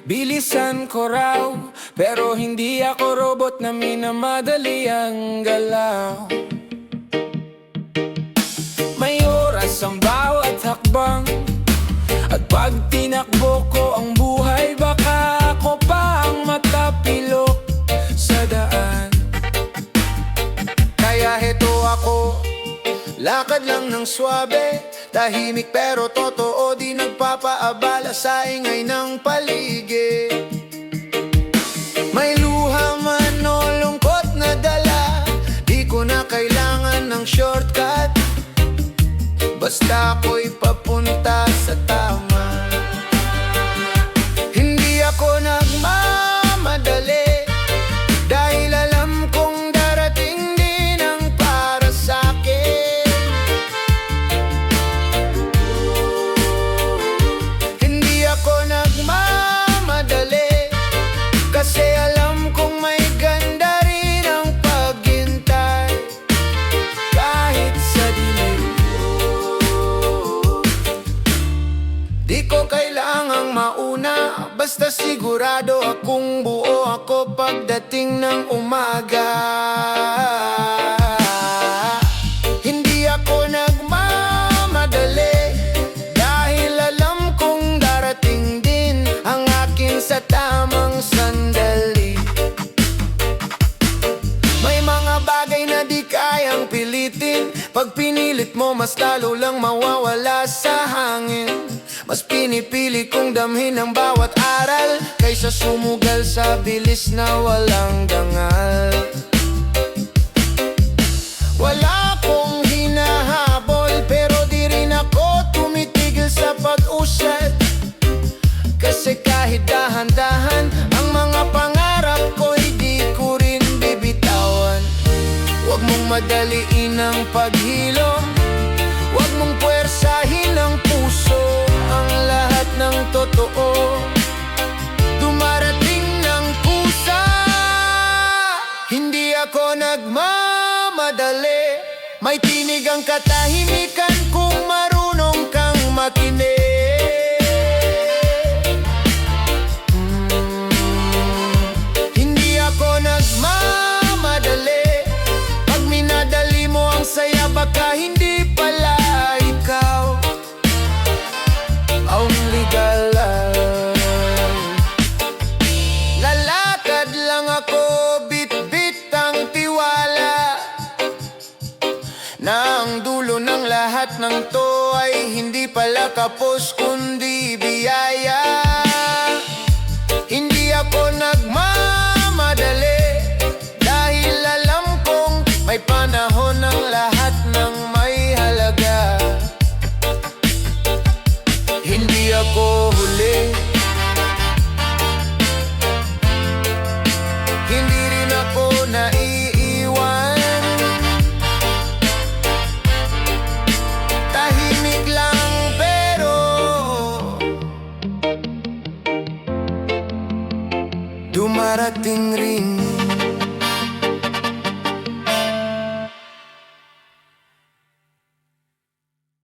Bilisan ko raw, pero hindi ako robot na minamadali ang galaw. May oras ang bawat hakbang, at pag tinakbo ko ang buhay, baka ako pa ang matapilok sa daan. Kaya heto ako, lakad lang ng swabe, tahimik pero totoo, di nagpapaabala sa ingay ng paligid. May luha man o lungkot na dala, di ko na kailangan ng shortcut, basta ako'y papunta sa tama. Hindi ako nagmamadali, dahil alam kong darating din ang para sa'kin. Hindi ako nagmamadali, kasi alam kong may ganda rin ang paghintay. Kahit sa dilim, di ko kailangang mauna, basta sigurado akong buo ako pagdating ng umaga. Hindi ako nagmamadali, dahil alam kong darating din ang akin sa tamang sandali. May mga bagay na di kayang pilitin, pag pinilit mo mas lalo lang mawawala sa hangin. Mas pinipili kong damhin ang bawat aral, kaysa sumugal sa bilis na walang dangal. Wala akong hinahabol, pero di rin ako tumitigil sa pag-usad. Kasi kahit dahan-dahan, ang mga pangarap ko hindi ko rin bibitawan. Huwag mong madaliin ang paghilom, huwag mong puwersahin ang puso. Ang lahat ng totoo dumarating ng kusa. Hindi ako nagmamadali, may tinig ang katahimikan kung marunong kang makinig. Hindi ako nagmamadali, pag minadali mo ang saya, baka hindi pala ikaw ang legal. Lalakad lang ako, bit-bit ang tiwala, na ang dulo ng lahat ng to ay hindi pala kapos kundi biyaya. Hindi ako nagmamadali, dahil alam kong may panahon ng lahat ng may halaga. Hindi ako huli, hindi rin ako naiiwan. Tahimik lang pero dumarating rin